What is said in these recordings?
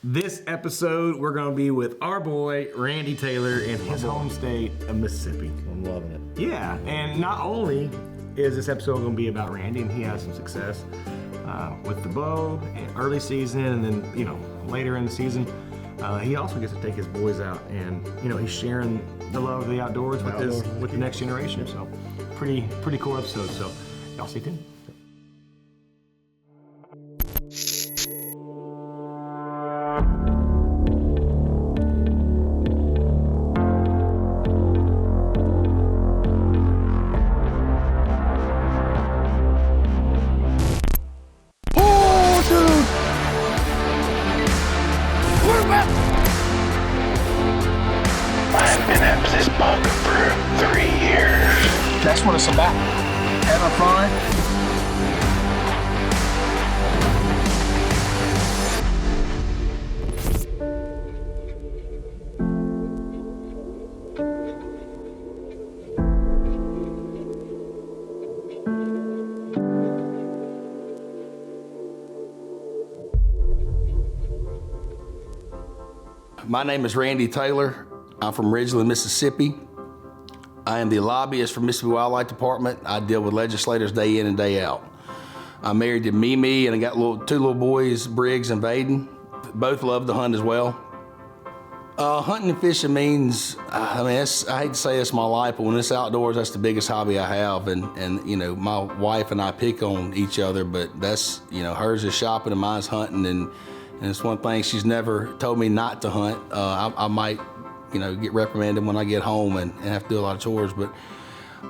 This episode, we're going to be with our boy, Randy Taylor, in his home state of Mississippi. I'm loving it. Yeah, and not only is this episode going to be about Randy, and he has some success with the bow, and early season, and then, later in the season, he also gets to take his boys out, and, he's sharing the love of the outdoors with the next generation. So, pretty cool episode. So, y'all stay tuned. That's what it's about. Having fun. My name is Randy Taylor. I'm from Ridgeland, Mississippi. I am the lobbyist for Mississippi Wildlife Department. I deal with legislators day in and day out. I'm married to Mimi, and I got two little boys, Briggs and Vaden. Both love to hunt as well. Hunting and fishing means, I hate to say it's my life, but when it's outdoors, that's the biggest hobby I have. And my wife and I pick on each other, but that's, hers is shopping and mine's hunting. And it's one thing she's never told me not to hunt. I might get reprimanded when I get home and have to do a lot of chores. But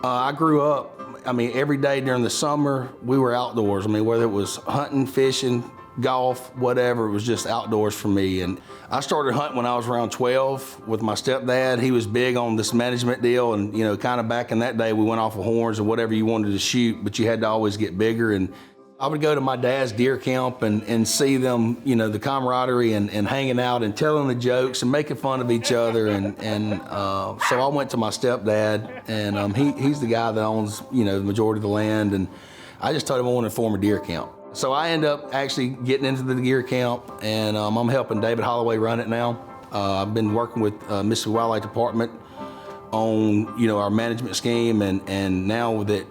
I grew up, every day during the summer, we were outdoors. Whether it was hunting, fishing, golf, whatever, it was just outdoors for me. And I started hunting when I was around 12 with my stepdad. He was big on this management deal. And, kind of back in that day, we went off of horns and whatever you wanted to shoot, but you had to always get bigger. And I would go to my dad's deer camp and see them, the camaraderie and hanging out and telling the jokes and making fun of each other. So I went to my stepdad, and he's the guy that owns, the majority of the land. And I just told him I wanted to form a deer camp. So I ended up actually getting into the deer camp, and I'm helping David Holloway run it now. I've been working with Mississippi Wildlife Department on, our management scheme, and now that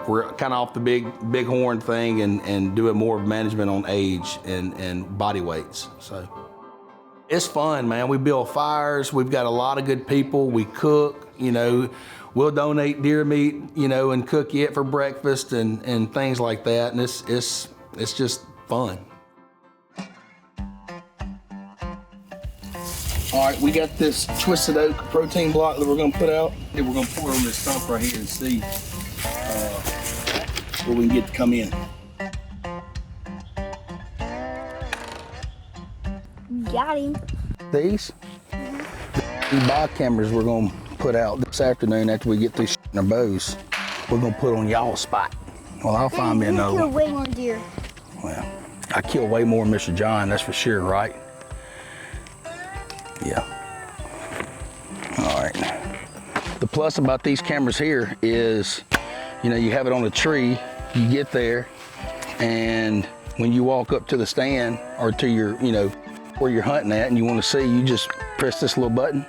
we're kind of off the big horn thing and doing more of management on age and body weights. So it's fun, man. We build fires. We've got a lot of good people. We cook, we'll donate deer meat, and cook it for breakfast and things like that. And it's just fun. All right, we got this twisted oak protein block that we're gonna put out. And we're gonna pour it on this stump right here and see where we can get to come in. Got him. These bow cameras we're gonna put out this afternoon after we get through shooting our bows. We're gonna put on y'all's spot. Well, I'll find me another kill one. way more deer. Well, I kill way more than Mr. John, that's for sure, right? Yeah. All right. The plus about these cameras here is, you have it on a tree, you get there, and when you walk up to the stand or to your, where you're hunting at and you want to see, you just press this little button.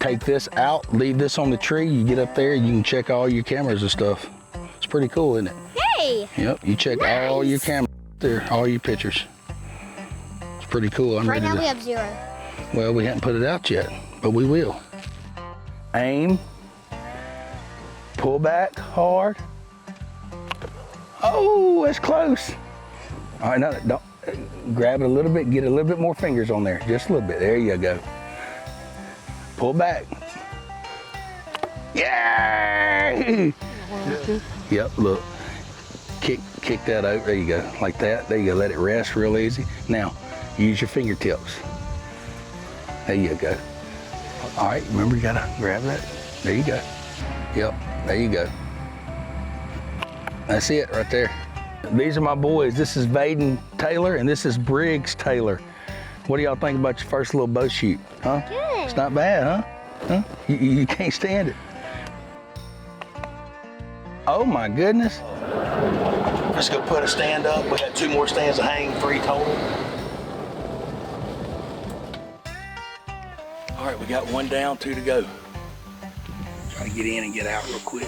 Take this out, leave this on the tree, you get up there, you can check all your cameras and stuff. It's pretty cool, isn't it? Hey! Yep, you check all your cameras there, all your pictures. It's pretty cool. I'm Right ready now to... we have 0. Well, we haven't put it out yet, but we will. Aim. Pull back hard. Oh, that's close. All right, now don't grab it a little bit, get a little bit more fingers on there, just a little bit. There you go. Pull back. Yay! Yep, look. Kick that out. There you go, like that. There you go. Let it rest real easy. Now, use your fingertips. There you go. All right, remember you gotta grab that. There you go. Yep, there you go. That's it right there. These are my boys. This is Vaden Taylor and this is Briggs Taylor. What do y'all think about your first little bow shoot? Huh? Good. It's not bad, huh? You can't stand it. Oh my goodness. Let's go put a stand up. We got 2 more stands to hang, 3 total. All right, we got 1 down, 2 to go. Try to get in and get out real quick.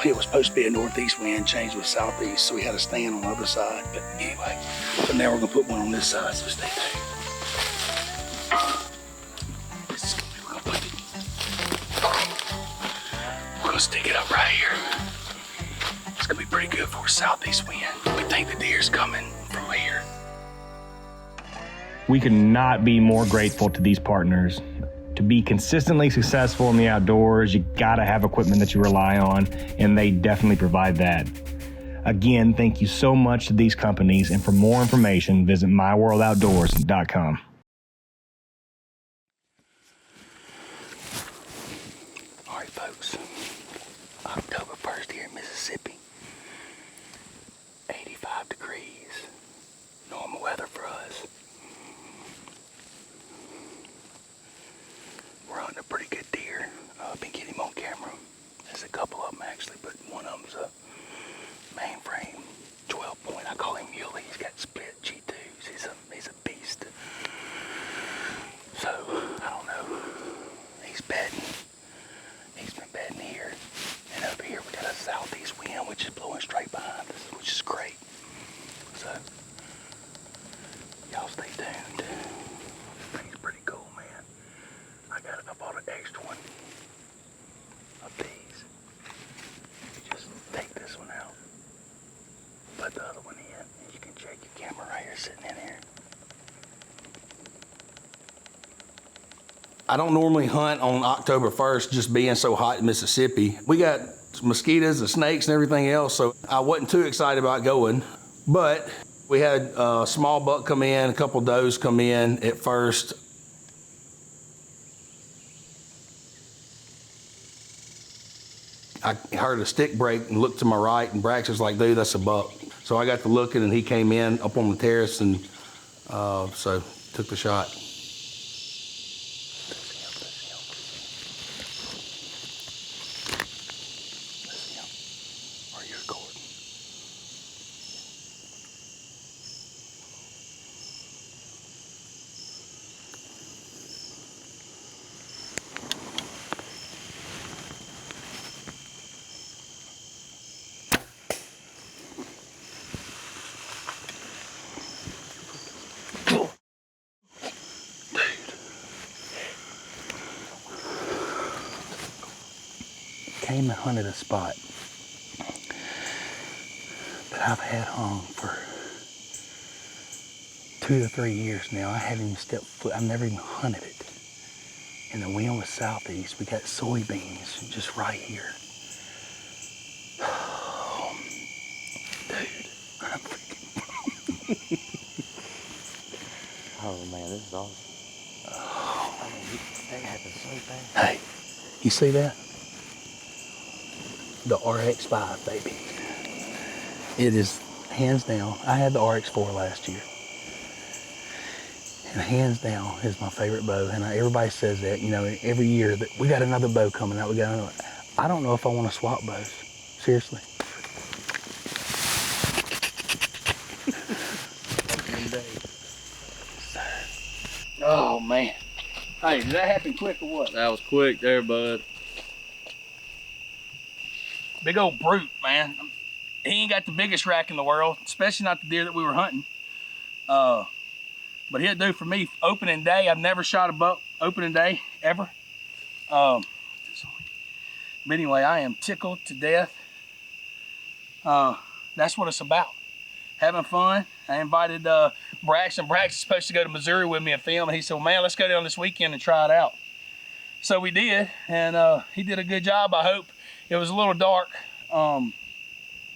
It was supposed to be a northeast wind, changed to a southeast, so we had a stand on the other side. But anyway, so now we're gonna put one on this side, so stay tuned. This is gonna be, we're gonna stick it up right here. It's gonna be pretty good for a southeast wind. We think the deer's coming from here. We could not be more grateful to these partners. To be consistently successful in the outdoors, you gotta have equipment that you rely on, and they definitely provide that. Again, thank you so much to these companies, and for more information, visit myworldoutdoors.com. All right, folks, October 1st here in Mississippi, 85 degrees, normal weather for us. We're hunting a pretty good deer. I've been getting him on camera. There's a couple of them actually, but one of them's a mainframe 12 point. I call him Muley. He's got split G2s. He's a beast. So, I don't know. He's bedding. He's been bedding here. And over here we got a southeast wind which is blowing straight behind us, which is great. So, y'all stay tuned. This thing's pretty cool, man. I bought an X20 of these. You just take this one out, put the other one in, and you can check your camera right here sitting in here. I don't normally hunt on October 1st, just being so hot in Mississippi. We got mosquitoes and snakes and everything else, so I wasn't too excited about going. But we had a small buck come in, a couple does come in at first. I heard a stick break and looked to my right, and Braxton's like, dude, that's a buck. So I got to looking, and he came in up on the terrace, and so took the shot. Are you recording? Came and hunted a spot that I've had hung for 2 to 3 years now. I haven't even stepped foot. I've never even hunted it. And the wind was southeast. We got soybeans just right here. Oh, dude, I'm freaking. Oh man, this is awesome. Oh, I mean, that happened so fast. hey, you see that? The RX-5, baby. It is hands down. I had the RX-4 last year. And hands down is my favorite bow. And everybody says that, you know, every year that we got another bow coming out. We got another. I don't know if I want to swap bows. Seriously. Oh man. Hey, did that happen quick or what? That was quick there, bud. Big old brute, man. He ain't got the biggest rack in the world, especially not the deer that we were hunting. But he'll do for me. Opening day, I've never shot a buck opening day, ever. But anyway, I am tickled to death. That's what it's about. Having fun. I invited Braxton. Braxton's supposed to go to Missouri with me and film, and he said, well, man, let's go down this weekend and try it out. So we did, and he did a good job, I hope. It was a little dark,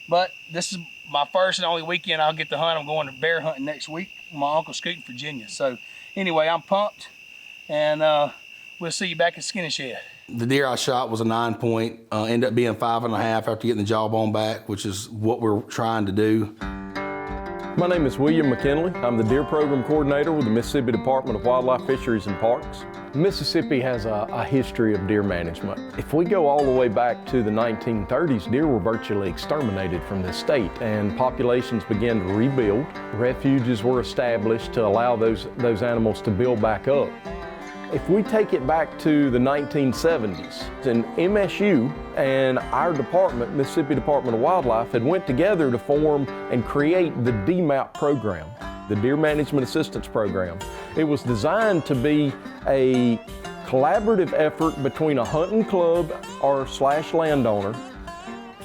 but this is my first and only weekend I'll get to hunt. I'm going to bear hunting next week with my Uncle Scoot in Virginia. So anyway, I'm pumped, and we'll see you back at Skinny Shed. The deer I shot was a 9 point, ended up being 5.5 after getting the jawbone back, which is what we're trying to do. My name is William McKinley. I'm the Deer Program Coordinator with the Mississippi Department of Wildlife, Fisheries, and Parks. Mississippi has a history of deer management. If we go all the way back to the 1930s, deer were virtually exterminated from this state, and populations began to rebuild. Refuges were established to allow those animals to build back up. If we take it back to the 1970s, then MSU and our department, Mississippi Department of Wildlife, had went together to form and create the DMAP program, the Deer Management Assistance Program. It was designed to be a collaborative effort between a hunting club or / landowner,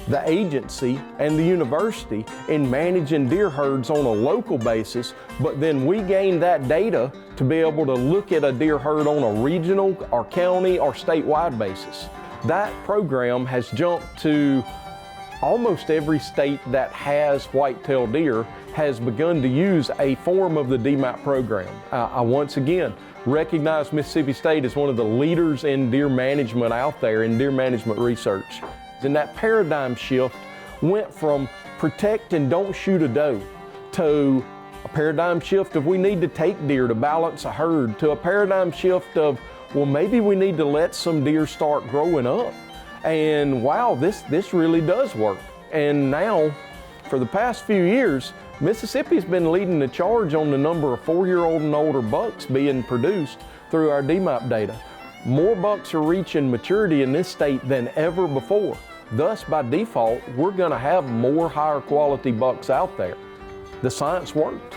the agency, and the university in managing deer herds on a local basis, but then we gained that data to be able to look at a deer herd on a regional or county or statewide basis. That program has jumped to almost every state that has white-tailed deer has begun to use a form of the DMAP program. I once again recognize Mississippi State as one of the leaders in deer management out there, in deer management research. And that paradigm shift went from protect and don't shoot a doe to a paradigm shift of we need to take deer to balance a herd, to a paradigm shift of, well, maybe we need to let some deer start growing up. And wow, this really does work. And now, for the past few years, Mississippi's been leading the charge on the number of 4-year-old and older bucks being produced through our DMAP data. More bucks are reaching maturity in this state than ever before. Thus, by default, we're going to have more higher quality bucks out there. The science worked.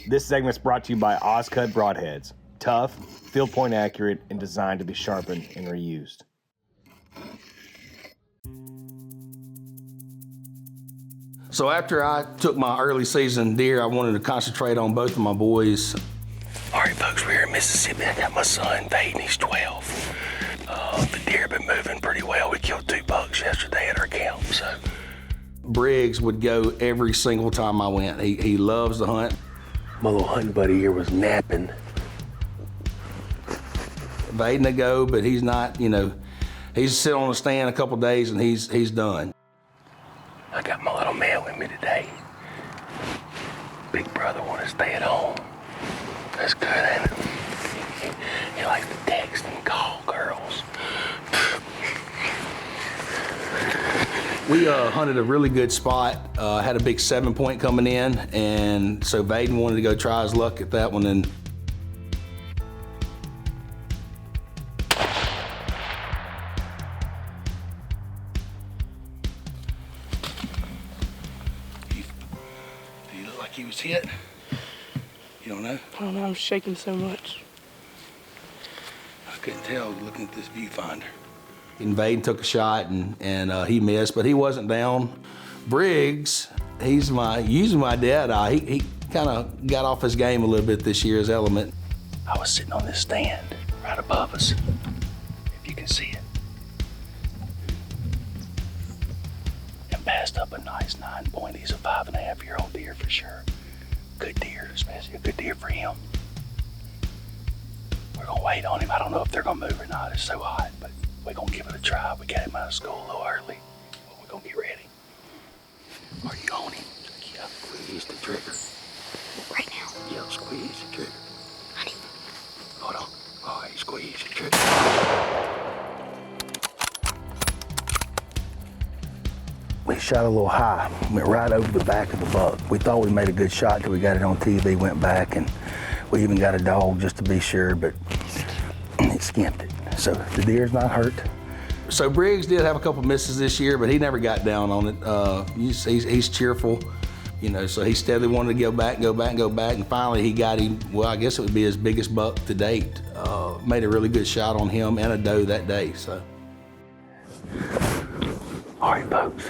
This segment's brought to you by Ozcut Broadheads. Tough, field point accurate, and designed to be sharpened and reused. So after I took my early season deer, I wanted to concentrate on both of my boys. All right, folks, we're here in Mississippi. I got my son, Peyton, he's 12. The deer have been moving pretty well. We killed 2 bucks yesterday at our camp, so. Briggs would go every single time I went. He loves to hunt. My little hunting buddy here was napping. Vaden to go, but he's not, he's sit on the stand a couple days and he's done. I got my little man with me today. Big brother wanted to stay at home. That's good, ain't it? He likes to text and call girls. We hunted a really good spot, had a big 7-point coming in, and so Vaden wanted to go try his luck at that one. And Do you look like he was hit? You don't know? I don't know, I'm shaking so much. I couldn't tell looking at this viewfinder. And Vaden took a shot and he missed, but he wasn't down. Briggs, he's using my dead eye. He kind of got off his game a little bit this year, his element. I was sitting on this stand right above us, if you can see it. And passed up a nice 9-point. He's a 5.5-year-old deer for sure. Good deer, especially a good deer for him. We're gonna wait on him. I don't know if they're gonna move or not. It's so hot, but we're gonna give it a try. We got him out of school a little early, but we're gonna get ready. Are you on him? Yeah, squeeze the trigger. Right now. Yeah, squeeze the trigger. Honey. Hold on. All right, squeeze the trigger. We shot a little high, went right over the back of the buck. We thought we made a good shot till we got it on TV, went back, and we even got a dog just to be sure, but it skimped it. So the deer's not hurt. So Briggs did have a couple misses this year, but he never got down on it. He's cheerful, so he steadily wanted to go back, and finally he got him, well, I guess it would be his biggest buck to date. Made a really good shot on him and a doe that day, so. All right, folks.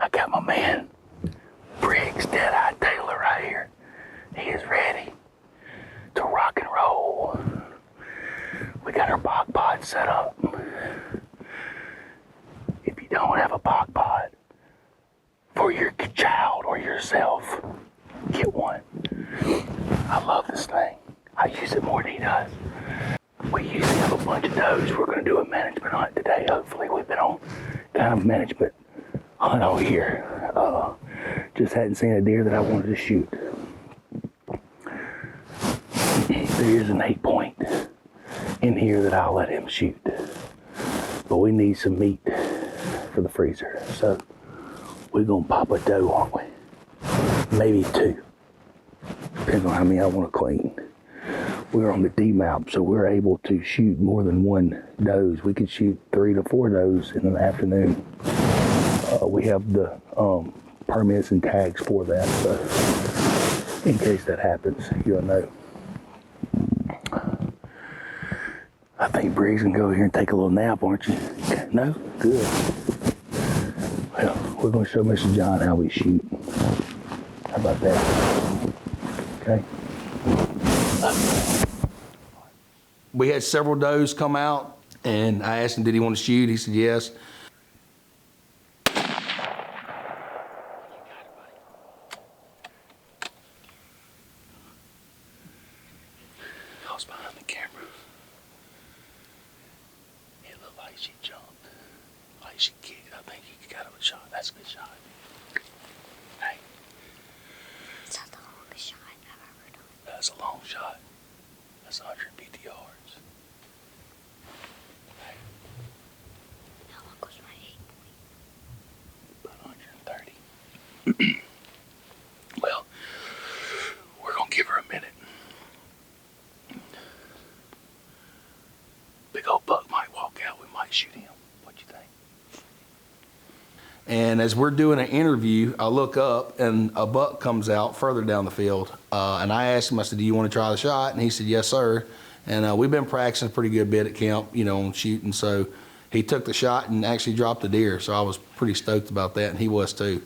I got my man, Briggs Deadeye Taylor right here. He is ready to rock and roll. We got our bog pod set up. If you don't have a bog pod for your child or yourself, get one. I love this thing. I use it more than he does. We usually have a bunch of does. We're going to do a management hunt today. Hopefully, we've been on kind of management hunt all year. Just hadn't seen a deer that I wanted to shoot. There is an 8-point in here that I'll let him shoot. But we need some meat for the freezer. So we're gonna pop a doe, aren't we? Maybe 2. Depends on how many I want to clean. We're on the D map, so we're able to shoot more than 1 does. We could shoot 3 to 4 does in the afternoon. We have the permits and tags for that, so in case that happens, you'll know. I think Briggs can go here and take a little nap, aren't you? No? Good. Well, we're going to show Mr. John how we shoot. How about that? Okay. We had several does come out, and I asked him, did he want to shoot? He said yes. I was behind the camera. It looked like she jumped. Like she kicked. I think he got a shot. That's a good shot. Hey. It's not the longest shot I've ever done. That's a long shot. That's 150 yards. How long was my 8 point? About 130. Well, we're gonna give her a minute. Big old buck might walk out. We might shoot him. What you think? And as we're doing an interview, I look up and a buck comes out further down the field. And I asked him, I said, do you want to try the shot? And he said, yes, sir. And we've been practicing a pretty good bit at camp, you know, on shooting. So he took the shot and actually dropped the deer. So I was pretty stoked about that, and he was too.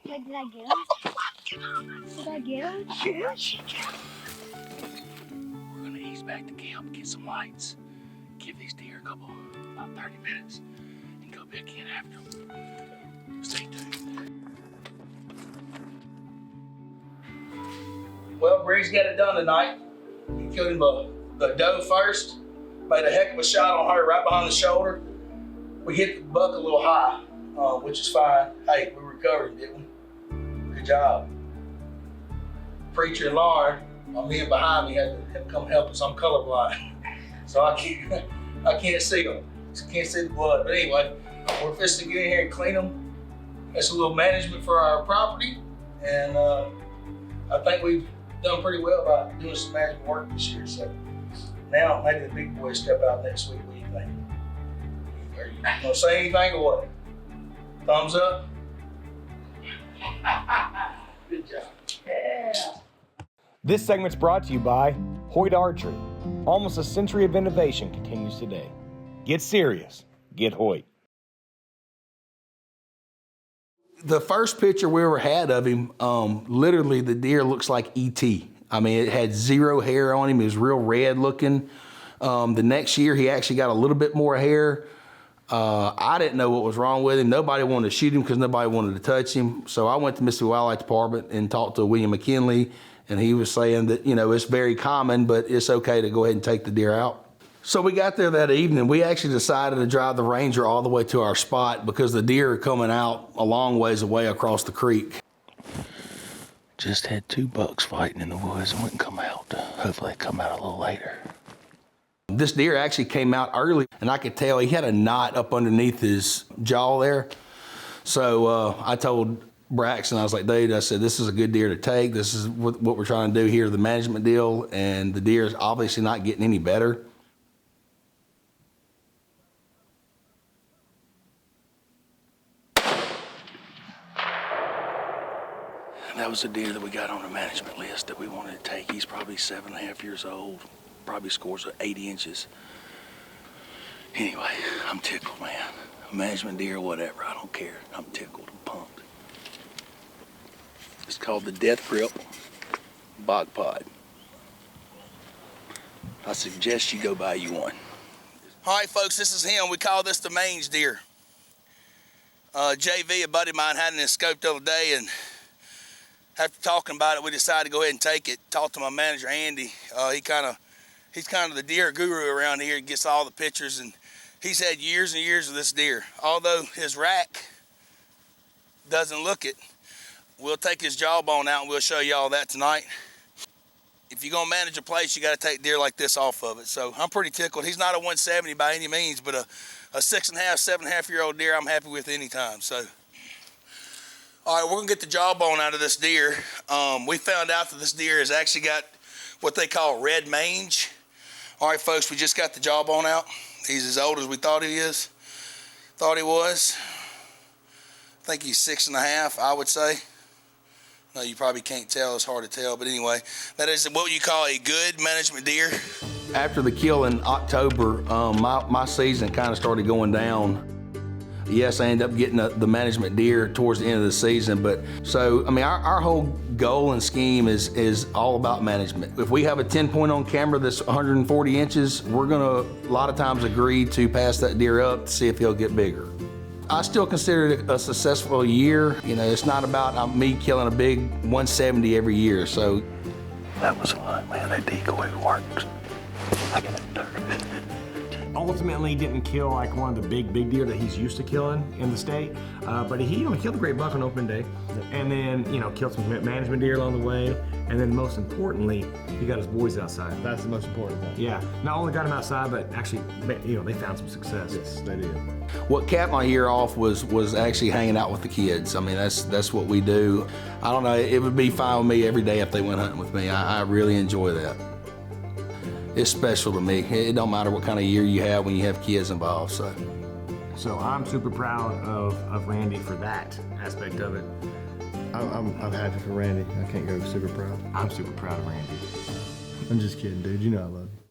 Did I get him? Did I get him? We're gonna ease back to camp, get some lights, give these deer a couple, about 30 minutes, and go back in after them. Stay tuned. Well, Briggs got it done tonight. He killed him the doe first, made a heck of a shot on her right behind the shoulder. We hit the buck a little high, which is fine. Hey, we recovered, didn't we? Good job. Preacher and Lauren, my men behind me, had to come help us. I'm colorblind, so I can't see them. So can't see the blood. But anyway, we're fixing to get in here and clean them. That's a little management for our property, and I think we've done pretty well about doing some management work this year. So now maybe the big boys step out next week. What do you think? Are you gonna say anything or what? Thumbs up. Good job. Yeah. This segment's brought to you by Hoyt Archery. Almost a century of innovation continues today. Get serious. Get Hoyt. The first picture we ever had of him, literally the deer looks like E.T. I mean, it had 0 hair on him. It was real red looking. The next year, he actually got a little bit more hair. I didn't know what was wrong with him. Nobody wanted to shoot him because nobody wanted to touch him. So I went to Mississippi Wildlife Department and talked to William McKinley, and he was saying that, you know, it's very common, but it's okay to go ahead and take the deer out. So we got there that evening. We actually decided to drive the Ranger all the way to our spot because the deer are coming out a long ways away across the creek. Just had 2 bucks fighting in the woods and wouldn't come out. Hopefully they come out a little later. This deer actually came out early, and I could tell he had a knot up underneath his jaw there. So I told Braxton, I was like, dude, I said, this is a good deer to take. This is what we're trying to do here, the management deal, and the deer is obviously not getting any better. And that was a deer that we got on the management list that we wanted to take. He's probably 7.5 years old. Probably scores 80 inches. Anyway, I'm tickled, man. Management deer, whatever, I don't care. I'm tickled and pumped. It's called the Death Grip Bog Pod. I suggest you go buy you one. All right, folks, this is him. We call this the mange deer. JV, a buddy of mine, had it scoped the other day, and after talking about it, we decided to go ahead and take it. Talked to my manager, Andy. He's kind of the deer guru around here. He gets all the pictures, and he's had years and years of this deer. Although his rack doesn't look it, we'll take his jawbone out and we'll show you all that tonight. If you're gonna manage a place, you gotta take deer like this off of it. So I'm pretty tickled. He's not a 170 by any means, but a 6.5, 7.5-year-old deer I'm happy with any time. So, all right, we're gonna get the jawbone out of this deer. We found out that this deer has actually got what they call red mange. All right, folks, we just got the jawbone out. He's as old as we thought he was. I think he's 6.5, I would say. No, you probably can't tell, it's hard to tell, but anyway, that is what you call a good management deer. After the kill in October, my season kind of started going down. Yes, I ended up getting the management deer towards the end of the season, but so, I mean, our whole goal and scheme is all about management. If we have a 10-point on camera that's 140 inches, we're gonna, a lot of times, agree to pass that deer up to see if he'll get bigger. I still consider it a successful year. You know, it's not about me killing a big 170 every year, so. That was a lot, man. That decoy works. I got nervous. Ultimately, he didn't kill like one of the big deer that he's used to killing in the state, but he killed a great buck on open day, and then killed some management deer along the way, and then most importantly, he got his boys outside. That's the most important thing. Yeah, not only got them outside, but actually, they found some success. Yes, they did. What capped my year off was actually hanging out with the kids. I mean, that's what we do. I don't know, it would be fine with me every day if they went hunting with me. I really enjoy that. It's special to me. It don't matter what kind of year you have when you have kids involved, so. So I'm super proud of Randy for that aspect of it. I'm happy for Randy. I can't go super proud. I'm super proud of Randy. I'm just kidding, dude. You know I love you.